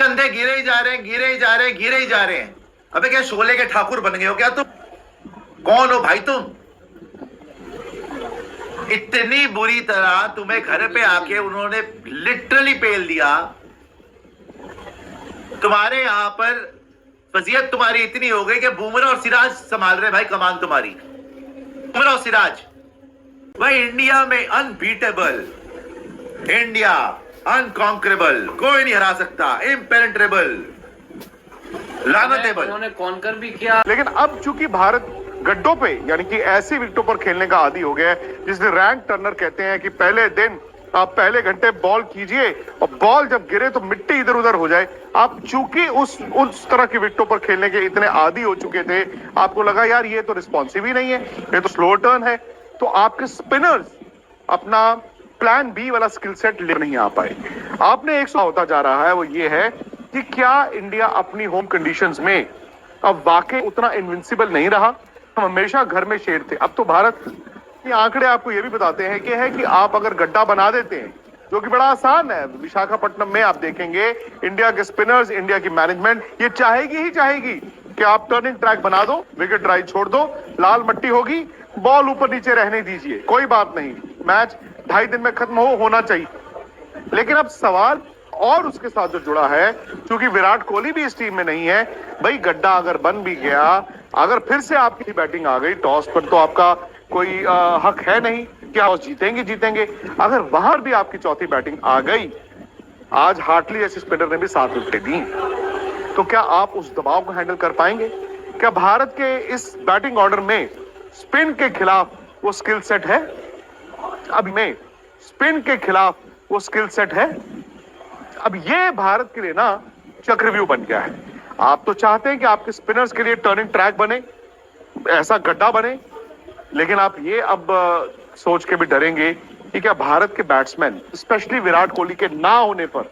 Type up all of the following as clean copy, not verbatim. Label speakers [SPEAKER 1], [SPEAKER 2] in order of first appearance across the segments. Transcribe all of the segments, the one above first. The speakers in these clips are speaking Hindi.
[SPEAKER 1] कंधे गिरे ही जा रहे हैं, गिरे ही जा रहे हैं, गिरे ही जा रहे हैं। अबे क्या शोले के ठाकुर बन गए हो क्या तुम? कौन हो भाई तुम? इतनी बुरी तरह तुम्हें घर पे आके उन्होंने लिटरली पेल दिया। तुम्हारे यहां पर वजीयत तुम्हारी इतनी हो गई कि बुमराह और सिराज संभाल रहे भाई कमान तुम्हारी। बुमराह और सिराज भाई इंडिया में अनबीटेबल, इंडिया अनकॉन्करेबल, कोई नहीं हरा सकता, इम्पेनेट्रेबल, लानतेबल।
[SPEAKER 2] उन्होंने कॉन्कर भी किया।
[SPEAKER 3] लेकिन अब चूंकि भारत गड्ढों पे यानी कि ऐसी विकेटों पर खेलने का आदी हो गया है जिसने रैंक टर्नर कहते हैं कि पहले दिन आप पहले घंटे बॉल कीजिए और बॉल जब गिरे तो मिट्टी इधर उधर हो जाए। आप चूंकि उस तरह की विकेटों पर खेलने के इतने आदी हो चुके थे, आपको लगा यार ये तो रिस्पॉन्सिव ही नहीं है, ये तो स्लो टर्न है, तो आपके स्पिनर्स अपना प्लान बी वाला स्किल सेट ले नहीं आ पाए। आपने एक होता जा रहा है वो ये है कि क्या इंडिया अपनी होम कंडीशंस में अब वाकई उतना इनविंसिबल नहीं रहा? हम हमेशा घर में शेर थे। अब तो भारत के आंकड़े आपको ये भी बताते हैं कि आप अगर गड्ढा बना देते हैं, जो कि बड़ा आसान है, विशाखापट्टनम में आप देखेंगे इंडिया के स्पिनर्स, इंडिया की मैनेजमेंट ये चाहेगी ही चाहेगी कि आप टर्निंग ट्रैक बना दो, विकेट ड्राइव छोड़ दो, लाल मट्टी होगी, बॉल ऊपर नीचे रहने दीजिए, कोई बात नहीं, मैच 2.5 दिन में खत्म होना चाहिए। लेकिन अब सवाल और उसके साथ जो जुड़ा है, क्योंकि विराट कोहली भी इस टीम में नहीं है, भाई गड्ढा अगर बन भी गया, अगर फिर से आपकी बैटिंग आ गई, टॉस पर तो आपका कोई हक है नहीं कि टॉस जीतेंगे। अगर बाहर भी आपकी चौथी बैटिंग आ गई, आज हार्टली जैसे स्पिनर ने भी 7 विकेटें दी, तो क्या आप उस दबाव को हैंडल कर पाएंगे? क्या भारत के इस बैटिंग ऑर्डर में स्पिन के खिलाफ वो स्किल सेट है? अब में स्पिन के खिलाफ वो स्किल सेट है? अब ये भारत के लिए ना चक्रव्यूह बन गया है। आप तो चाहते हैं कि आपके स्पिनर्स के लिए टर्निंग ट्रैक बने, ऐसा गड्ढा बने, लेकिन आप ये अब सोच के भी डरेंगे कि क्या भारत के बैट्समैन, स्पेशली विराट कोहली के ना होने पर,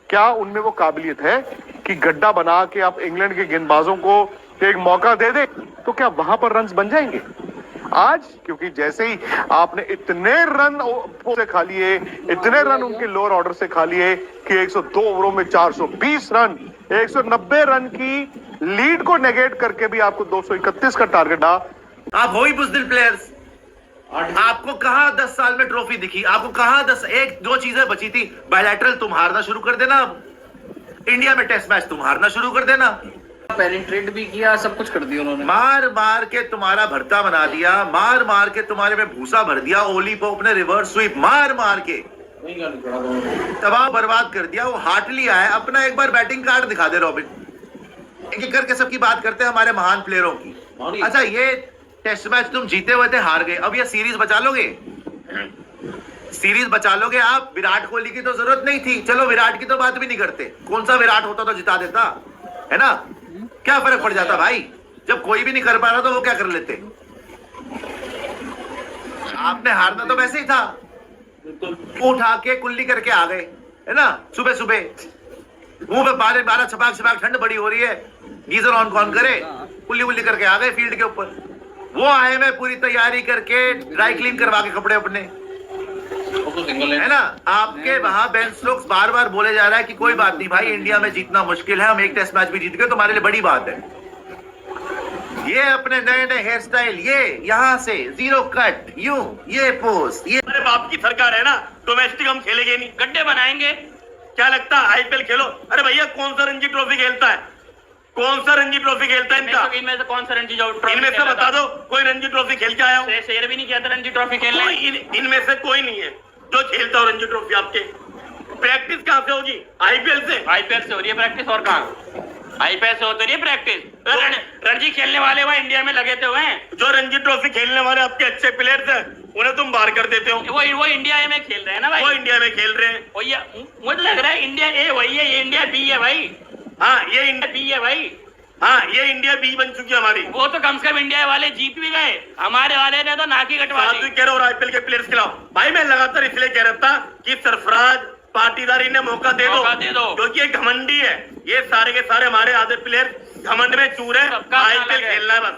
[SPEAKER 3] क्या उनमें वो काबिलियत है कि गड्ढा बना के आप इंग्लैंड के गेंदबाजों को एक मौका दे दे, तो क्या वहां पर रन्स बन जाएंगे? आज क्योंकि जैसे ही आपने इतने रन से खा लिए, इतने रन उनके लोअर ऑर्डर से खा लिए कि 102 ओवरों में 420 रन, 190 रन की लीड को नेगेट करके भी आपको 231 का टारगेट आ।
[SPEAKER 1] आप हो ही बुज़दिल प्लेयर्स। आपको कहां 10 साल में ट्रॉफी दिखी? आपको कहां 1-2 चीजें बची थी? बायलैटरल तुम हारना शुरू कर देना, इंडिया में टेस्ट मैच तुम हारना शुरू कर देना,
[SPEAKER 2] पेनिट्रेट भी किया, सब कुछ कर दिया उन्होंने।
[SPEAKER 1] मार मार के तुम्हारा भरता बना दिया, मार मार के तुम्हारे में भूसा भर दिया, ओली पोप ने रिवर्स स्वीप मार मार के तबाह बर्बाद कर दिया। वो हार्टली आया, अपना एक बार बैटिंग कार्ड दिखा दे रॉबिन। एक एक करके सबकी बात करते हैं हमारे महान प्लेयरों की। अच्छा ये टेस्ट मैच तुम जीते हुए थे, हार गए, अब ये सीरीज बचा लोगे? सीरीज बचा लोगे आप? विराट कोहली की तो जरूरत नहीं थी, चलो विराट की तो बात भी नहीं करते, कौन सा विराट होता तो जिता देता, है ना? क्या फर्क पड़ जाता भाई, जब कोई भी नहीं कर पा रहा तो वो क्या कर लेते? आपने हारना तो वैसे ही था, उठा के कुल्ली करके आ गए, है ना? सुबह सुबह मुंह पे बारे 12 छपाक ठंड बड़ी हो रही है, गीजर ऑन कौन करे, कुल्ली वुल्ली करके आ गए फील्ड के ऊपर। वो आए मैं पूरी तैयारी करके ड्राई क्लीन करवा के कपड़े अपने, है ना? आपके वहां बेन स्टोक्स बार बार बोले जा रहा है कि कोई बात नहीं भाई, इंडिया में जीतना मुश्किल है, हम एक टेस्ट मैच भी जीत गए, तुम्हारे लिए बड़ी बात है। ये अपने नए नए हेयर स्टाइल, ये यहाँ से जीरो कट, यूं ये पोज, ये
[SPEAKER 4] अरे बाप की सरकार है ना, डोमेस्टिक हम खेलेंगे नहीं, गड्ढे बनाएंगे। क्या लगता है आईपीएल खेलो? अरे भैया कौन सा रणजी ट्रॉफी खेलता है? कौन सा रणजी ट्रॉफी खेलता है इनका?
[SPEAKER 5] इनमें से कौन सा रणजी ट्रॉफी?
[SPEAKER 4] इनमें से बता दो कोई रणजी ट्रॉफी खेल के आया हो?
[SPEAKER 5] शेर भी नहीं किया था रणजी ट्रॉफी खेलने।
[SPEAKER 4] इनमें से कोई नहीं है जो खेलता हो रणजी ट्रॉफी। आपके प्रैक्टिस कहाँ से होगी? आईपीएल से।
[SPEAKER 5] आईपीएल से हो रही है प्रैक्टिस, और कहाँ? आईपीएल से होती है प्रैक्टिस। रणजी खेलने वाले वहाँ इंडिया में लगे थे हुए हैं।
[SPEAKER 4] जो रणजी ट्रॉफी खेलने वाले आपके अच्छे प्लेयर्स हैं, उन्हें तुम बाहर कर देते हो।
[SPEAKER 5] वो इंडिया में खेल रहे हैं ना भाई,
[SPEAKER 4] वो इंडिया में खेल रहे हैं।
[SPEAKER 5] मुझे लग रहा है इंडिया ए वही है, ये इंडिया बी है भाई।
[SPEAKER 4] हाँ ये इंडिया
[SPEAKER 5] बी है भाई,
[SPEAKER 4] हाँ ये इंडिया बी बन चुकी है हमारी।
[SPEAKER 5] वो तो कम से कम इंडिया वाले जीत भी गए, हमारे वाले ने तो नाकी कटवा दी।
[SPEAKER 4] कह रहे हो आईपीएल के प्लेयर्स खिलाफ भाई, मैं लगातार इसलिए कह रहा था कि सरफराज पाटीदारी ने मौका दे दो, क्योंकि ये घमंडी है। ये सारे के सारे हमारे आधे प्लेयर घमंड में चूर है, आईपीएल खेलना है बस।